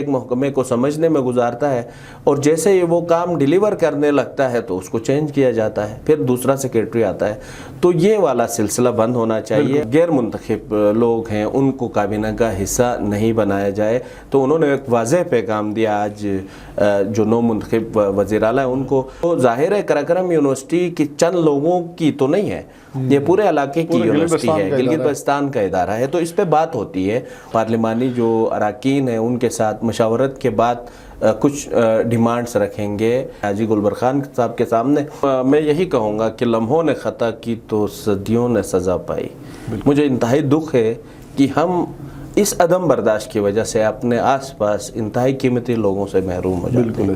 ایک محکمے کو سمجھنے میں گزارتا ہے اور جیسے ہی وہ کام ڈیلیور کرنے لگتا ہے تو اس کو چینج کیا جاتا ہے، پھر دوسرا سیکریٹری آتا ہے. تو یہ والا سلسلہ بند ہونا چاہیے. غیر منتخب لوگ ہیں ان کو کابینہ کا حصہ نہیں بنایا جائے. تو انہوں نے ایک واضح پیغام دیا آج جو نو منتخب وزیر اعلیٰ ہیں ان کو. تو ظاہر ہے قراقرم یونیورسٹی کی چند لوگوں کی تو نہیں ہے، یہ پورے علاقے کی یونیورسٹی ہے، گلگت بلتستان کا ادارہ ہے. تو اس پہ بات ہوتی ہے، پارلیمانی جو اراکین ہیں ان کے ساتھ مشاورت کے بعد کچھ ڈیمانڈز رکھیں گے حاجی گلبر خان صاحب کے سامنے. میں یہی کہوں گا کہ لمحوں نے خطا کی تو صدیوں نے سزا پائی. مجھے انتہائی دکھ ہے کہ ہم اس عدم برداشت کی وجہ سے اپنے آس پاس انتہائی قیمتی لوگوں سے محروم ہو جاتے ہیں.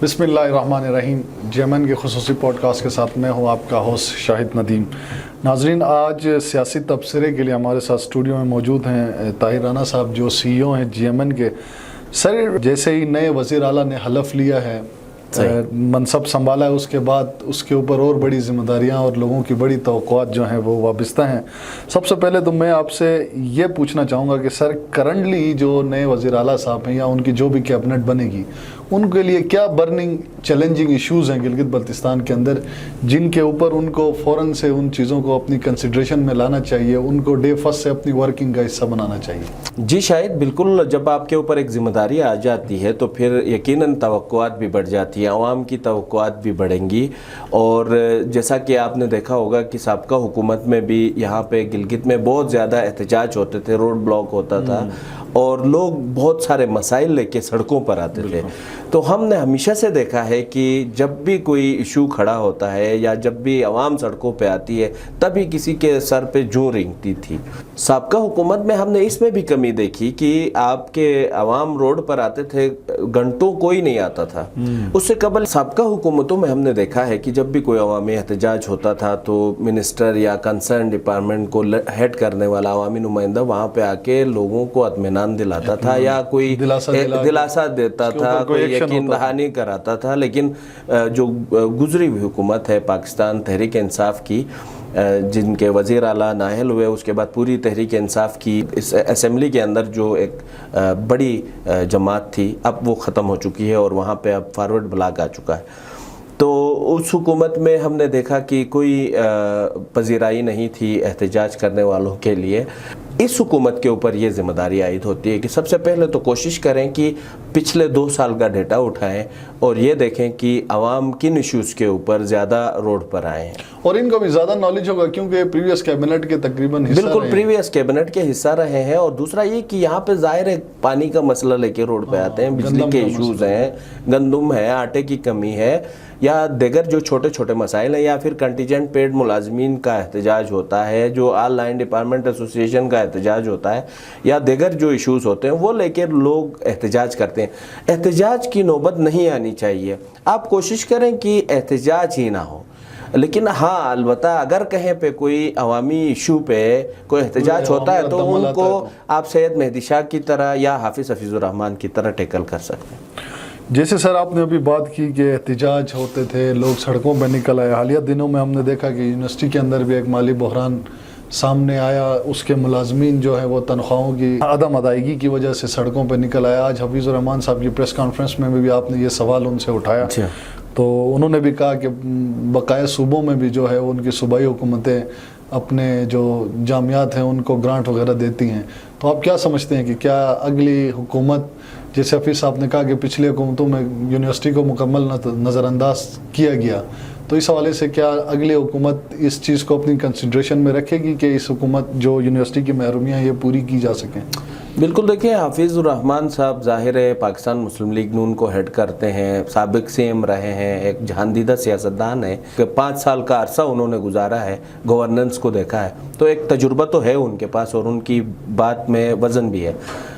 بسم اللہ الرحمن الرحیم. جیمن کے خصوصی پوڈ کاسٹ کے ساتھ میں ہوں آپ کا ہوسٹ شاہد ندیم. ناظرین، آج سیاسی تبصرے کے لیے ہمارے ساتھ اسٹوڈیو میں موجود ہیں طاہر رانا صاحب جو سی ای او ہیں جیمن کے. سر، جیسے ہی نئے وزیر اعلیٰ نے حلف لیا ہے، منصب سنبھالا ہے، اس کے بعد اس کے اوپر اور بڑی ذمہ داریاں اور لوگوں کی بڑی توقعات جو ہیں وہ وابستہ ہیں. سب سے پہلے تو میں آپ سے یہ پوچھنا چاہوں گا کہ سر، کرنٹلی جو نئے وزیر اعلیٰ صاحب ہیں یا ان کی جو بھی کیبنٹ بنے گی، ان کے لیے کیا برننگ چیلنجنگ ایشوز ہیں گلگت بلتستان کے اندر جن کے اوپر ان کو فوراً سے ان چیزوں کو اپنی کنسیڈریشن میں لانا چاہیے، ان کو ڈے فرسٹ سے اپنی ورکنگ کا حصہ بنانا چاہیے؟ جی شاید بالکل، جب آپ کے اوپر ایک ذمہ داری آ جاتی ہے تو پھر یقیناً توقعات بھی بڑھ جاتی ہیں، عوام کی توقعات بھی بڑھیں گی. اور جیسا کہ آپ نے دیکھا ہوگا کہ سابقہ حکومت میں بھی یہاں پہ گلگت میں بہت زیادہ احتجاج ہوتے تھے، روڈ بلاک ہوتا تھا اور لوگ بہت سارے مسائل لے کے سڑکوں پر آتے تھے. تو ہم نے ہمیشہ سے دیکھا ہے کہ جب بھی کوئی ایشو کھڑا ہوتا ہے یا جب بھی عوام سڑکوں پہ آتی ہے تبھی کسی کے سر پہ جوں رینگتی تھی. سابقہ حکومت میں ہم نے اس میں بھی کمی دیکھی کہ آپ کے عوام روڈ پر آتے تھے، گھنٹوں کوئی نہیں آتا تھا. اس سے قبل سابقہ حکومتوں میں ہم نے دیکھا ہے کہ جب بھی کوئی عوامی احتجاج ہوتا تھا تو منسٹر یا کنسرن ڈپارٹمنٹ کو ہیڈ کرنے والا عوامی نمائندہ وہاں پہ آ کے لوگوں کو اطمینان دلاتا تھا یا کوئی دلاسا دیتا تھا، کوئی یقین دہانی کراتا تھا. لیکن جو گزری ہوئی حکومت ہے پاکستان تحریک انصاف کی، جن کے وزیر اعلیٰ نااہل ہوئے، اس کے بعد پوری تحریک انصاف کی اس اسمبلی کے اندر جو ایک بڑی جماعت تھی اب وہ ختم ہو چکی ہے اور وہاں پہ اب فارورڈ بلاک آ چکا ہے. تو اس حکومت میں ہم نے دیکھا کہ کوئی پذیرائی نہیں تھی احتجاج کرنے والوں کے لیے. اس حکومت کے اوپر یہ ذمہ داری عائد ہوتی ہے کہ سب سے پہلے تو کوشش کریں کہ پچھلے 2 سال کا ڈیٹا اٹھائیں اور یہ دیکھیں کہ عوام کن ایشوز کے اوپر زیادہ روڈ پر آئے ہیں. اور ان کو بھی زیادہ نالج ہوگا کیونکہ پریویس کیبنٹ کے تقریباً حصہ بالکل پریویس کیبنٹ کے حصہ رہے ہیں. اور دوسرا یہ کہ یہاں پہ ظاہر ہے پانی کا مسئلہ لے کے روڈ پہ آتے ہیں، بجلی کے ایشوز ہیں، گندم ہے، آٹے کی کمی ہے یا دیگر جو چھوٹے چھوٹے مسائل ہیں، یا پھر کنٹیجنٹ پیڈ ملازمین کا احتجاج ہوتا ہے، جو آل لائن ڈپارٹمنٹ ایسوسیشن کا احتجاج ہوتا ہے، یا دیگر جو ایشوز ہوتے ہیں وہ لے کے لوگ احتجاج کرتے ہیں. احتجاج کی نوبت نہیں آنی چاہیے. آپ کوشش کریں کہ احتجاج ہی نہ ہو. لیکن ہاں البتہ اگر کہیں پہ کوئی عوامی ایشو پہ کوئی احتجاج ہوتا ہے تو ان کو آپ سید مہدی شاہ کی طرح یا حافظ حفیظ الرحمان کی طرح ٹیکل کر سکتے ہیں. جیسے سر آپ نے ابھی بات کی کہ احتجاج ہوتے تھے، لوگ سڑکوں پہ نکل آئے. حالیہ دنوں میں ہم نے دیکھا کہ یونیورسٹی کے اندر بھی ایک مالی بحران سامنے آیا. اس کے ملازمین جو ہے وہ تنخواہوں کی عدم ادائیگی کی وجہ سے سڑکوں پہ نکل آیا. آج حفیظ الرحمان صاحب کی پریس کانفرنس میں بھی آپ نے یہ سوال ان سے اٹھایا تو انہوں نے بھی کہا کہ بقایا صوبوں میں بھی جو ہے ان کی صوبائی حکومتیں اپنے جو جامعات ہیں ان کو گرانٹ وغیرہ دیتی ہیں. تو آپ کیا سمجھتے ہیں کہ کیا اگلی حکومت، جیسے حفیظ صاحب نے کہا کہ پچھلی حکومتوں میں یونیورسٹی کو مکمل نظر انداز کیا گیا، تو اس حوالے سے کیا اگلی حکومت اس چیز کو اپنی کنسیڈریشن میں رکھے گی کہ اس حکومت جو یونیورسٹی کی محرومیاں یہ پوری کی جا سکیں؟ بالکل. دیکھیں، حافظ الرحمان صاحب ظاہر ہے پاکستان مسلم لیگ نون کو ہیڈ کرتے ہیں، سابق سی ایم رہے ہیں، ایک جہاندیدہ سیاستدان ہے کہ 5 سال کا عرصہ انہوں نے گزارا ہے، گورننس کو دیکھا ہے، تو ایک تجربہ تو ہے ان کے پاس اور ان کی بات میں وزن بھی ہے.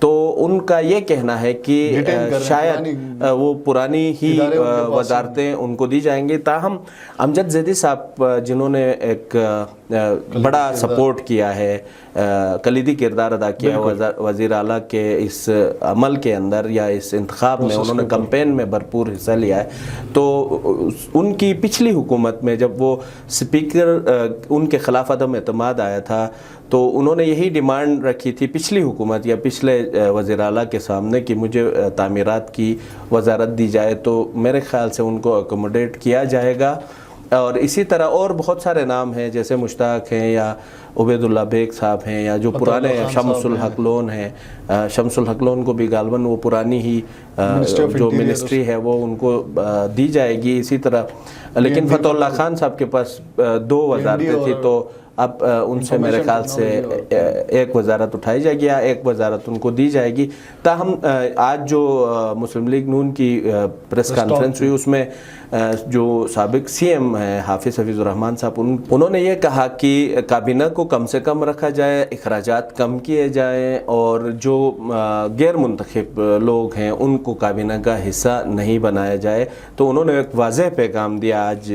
تو ان کا یہ کہنا ہے کہ شاید وہ پرانی ہی وزارتیں ان کو دی جائیں گی. تاہم امجد زیدی صاحب جنہوں نے ایک بڑا سپورٹ کیا ہے, کلیدی کردار ادا کیا ہے وزیر اعلیٰ کے اس عمل کے اندر یا اس انتخاب میں, انہوں نے کمپین میں بھرپور حصہ لیا ہے, تو ان کی پچھلی حکومت میں جب وہ اسپیکر ان کے خلاف عدم اعتماد آیا تھا تو انہوں نے یہی ڈیمانڈ رکھی تھی پچھلی حکومت یا پچھلے وزیر اعلیٰ کے سامنے کہ مجھے تعمیرات کی وزارت دی جائے, تو میرے خیال سے ان کو اکوموڈیٹ کیا جائے گا. اور اسی طرح اور بہت سارے نام ہیں جیسے مشتاق ہیں یا عبید اللہ بیگ صاحب ہیں یا جو پرانے شمس الحق لون ہیں, شمس الحق لون کو بھی غالباً وہ پرانی ہی جو منسٹری ہے وہ ان کو دی جائے گی. اسی طرح لیکن فتح اللہ خان صاحب کے پاس 2 وزارتیں تھیں, تو اب ان سے میرے خیال سے ایک وزارت اٹھائی جائے گی یا ایک وزارت ان کو دی جائے گی. تاہم آج جو مسلم لیگ نون کی پریس کانفرنس ہوئی اس میں جو سابق سی ایم ہیں حافظ حفیظ الرحمان صاحب, انہوں نے یہ کہا کہ کابینہ کو کم سے کم رکھا جائے, اخراجات کم کیے جائیں, اور جو غیر منتخب لوگ ہیں ان کو کابینہ کا حصہ نہیں بنایا جائے. تو انہوں نے ایک واضح پیغام دیا آج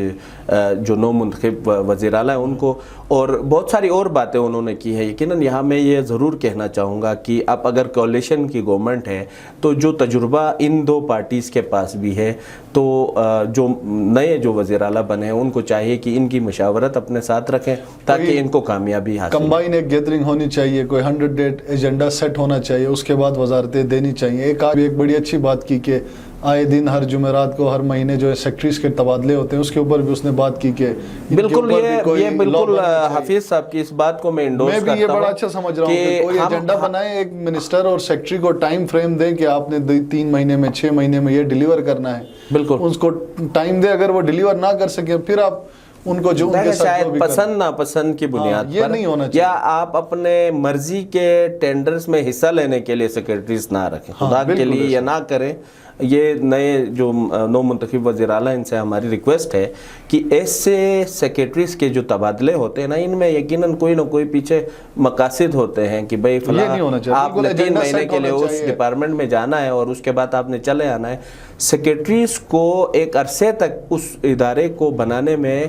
جو نو منتخب وزیر اعلیٰ ہیں ان کو, اور بہت ساری اور باتیں انہوں نے کی ہے. یقیناً یہاں میں یہ ضرور کہنا چاہوں گا کہ اب اگر کولیشن کی گورنمنٹ ہے تو جو تجربہ ان 2 پارٹیز کے پاس بھی ہے, تو جو نئے جو وزیر اعلیٰ بنے ہیں ان کو چاہیے کہ ان کی مشاورت اپنے ساتھ رکھیں تاکہ ان کو کامیابی حاصل ہو. کمبائن ایک گیدرنگ ہونی چاہیے, کوئی 100 ڈیٹ ایجنڈا سیٹ ہونا چاہیے, اس کے بعد وزارتیں دینی چاہیے. ایک بڑی اچھی بات کی کہ آئے دن ہر جمعرات کو ہر مہینے جو ہے سیکٹریز کے تبادلے ہوتے ہیں, اس کے اوپر بھی اس نے بات کی کہ بالکل یہ بالکل حفیظ صاحب کی اس بات کو میں انڈورس کرتا ہوں. میں بھی یہ بڑا اچھا سمجھ رہا ہوں کہ کوئی ایجنڈا بنائے, ایک منسٹر اور سیکٹری کو ٹائم فریم دے کہ آپ نے 3 مہینے میں 6 مہینے میں یہ ڈیلیور کرنا ہے. بالکل اس کو ٹائم دے, اگر وہ ڈیلیور نہ کر سکے پھر آپ ان کو جو ان کے ساتھ شاید پسند ناپسند کی بنیاد پر یا آپ اپنے مرضی کے ٹینڈرز میں حصہ لینے کے لیے سیکرٹریز نہ رکھیں, خدا کے لیے یہ نہ کریں. یہ نئے جو نو منتخب وزیر اعلیٰ ان سے ہماری ریکویسٹ ہے کہ ایسے سیکرٹریز کے جو تبادلے ہوتے ہیں نا, ان میں یقیناً کوئی نہ کوئی پیچھے مقاصد ہوتے ہیں کہ بھئی فلاں آپ نے 3 مہینے کے لیے اس ڈپارٹمنٹ میں جانا ہے اور اس کے بعد آپ نے چلے آنا ہے. سیکرٹریز کو ایک عرصے تک اس ادارے کو بنانے میں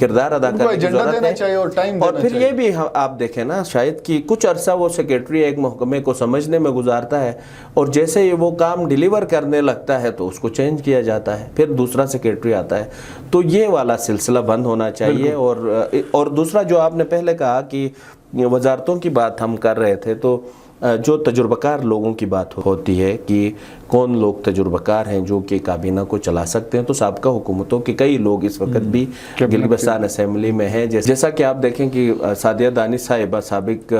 کردار ادا کرنے کی ضرورت ہے, اور پھر یہ بھی آپ دیکھیں نا شاید کہ کچھ عرصہ وہ سیکرٹری ایک محکمے کو سمجھنے میں گزارتا ہے, اور جیسے ہی وہ کام ڈیلیور کرنے لگتا ہے تو اس کو چینج کیا جاتا ہے, پھر دوسرا سیکرٹری آتا ہے. تو یہ والا سلسلہ بند ہونا چاہیے. اور دوسرا جو آپ نے پہلے کہا کہ وزارتوں کی بات ہم کر رہے تھے, تو جو تجربہ کار لوگوں کی بات ہوتی ہے کہ کون لوگ تجربہ کار ہیں جو کہ کابینہ کو چلا سکتے ہیں, تو سابقہ حکومتوں کے کئی لوگ اس وقت بھی گلگت بلتستان اسمبلی میں ہیں. جیسا کہ آپ دیکھیں کہ سعدیہ دانش صاحبہ سابق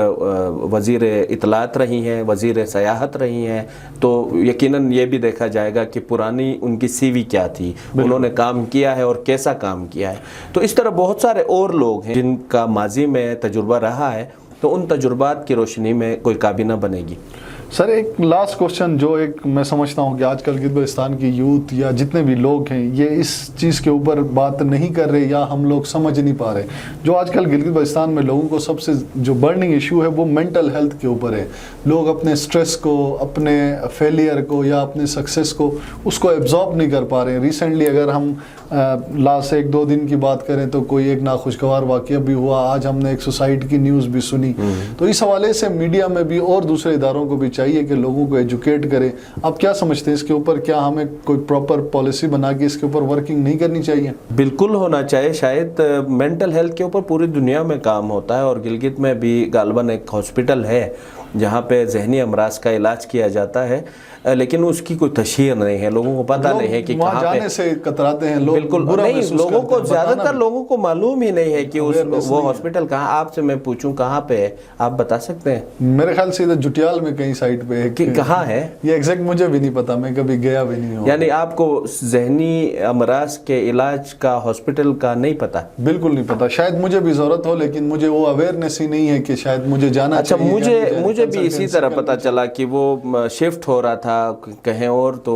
وزیر اطلاعات رہی ہیں, وزیر سیاحت رہی ہیں, تو یقیناً یہ بھی دیکھا جائے گا کہ پرانی ان کی سی وی کیا تھی, انہوں نے کام کیا ہے اور کیسا کام کیا ہے. تو اس طرح بہت سارے اور لوگ ہیں جن کا ماضی میں تجربہ رہا ہے, تو ان تجربات کی روشنی میں کوئی کابینہ بنے گی. سر ایک لاسٹ کوشچن جو ایک میں سمجھتا ہوں کہ آج کل گلگت بلتستان کی یوتھ یا جتنے بھی لوگ ہیں یہ اس چیز کے اوپر بات نہیں کر رہے یا ہم لوگ سمجھ نہیں پا رہے. جو آج کل گلگت بلتستان میں لوگوں کو سب سے جو برننگ ایشو ہے وہ مینٹل ہیلتھ کے اوپر ہے. لوگ اپنے سٹریس کو, اپنے فیلئر کو یا اپنے سکسیس کو اس کو ایبزارب نہیں کر پا رہے ہیں. ریسنٹلی اگر ہم لاسٹ 1-2 دن کی بات کریں تو کوئی ایک ناخوشگوار واقعہ بھی ہوا, آج ہم نے ایک سوسائٹی کی نیوز بھی سنی. تو اس حوالے سے میڈیا میں بھی اور دوسرے اداروں کو بھی چاہیے کہ لوگوں کو ایجوکیٹ کرے. آپ کیا سمجھتے ہیں اس کے اوپر, کیا ہمیں کوئی پراپر پالیسی بنا کے اس کے اوپر ورکنگ نہیں کرنی چاہیے؟ بالکل ہونا چاہیے. شاید مینٹل ہیلتھ کے اوپر پوری دنیا میں کام ہوتا ہے, اور گلگت میں بھی غالباً ایک ہاسپٹل ہے جہاں پہ ذہنی امراض کا علاج کیا جاتا ہے, لیکن اس کی کوئی تشہیر نہیں ہے, لوگوں کو پتہ نہیں ہے کہ کہاں پہ جانے سے کتراتے ہیں لوگ. بالکل نہیں, لوگوں کو زیادہ تر لوگوں کو معلوم ہی نہیں ہے کہ وہ ہاسپٹل کہاں. آپ سے میں پوچھوں کہاں پہ ہے, آپ بتا سکتے ہیں؟ میرے خیال سے جٹیال میں کہیں سائٹ پہ ہے. کہاں ہے یہ ایگزیکٹ مجھے بھی نہیں پتا, میں کبھی گیا بھی نہیں ہوں. یعنی آپ کو ذہنی امراض کے علاج کا ہاسپٹل کا نہیں پتا؟ بالکل نہیں پتا. شاید مجھے بھی ضرورت ہو لیکن مجھے وہ اویئرنیس ہی نہیں ہے کہ شاید مجھے جانا چاہیے. اچھا, مجھے بھی اسی طرح پتا چلا کہ وہ شفٹ ہو رہا تھا کہیں اور, تو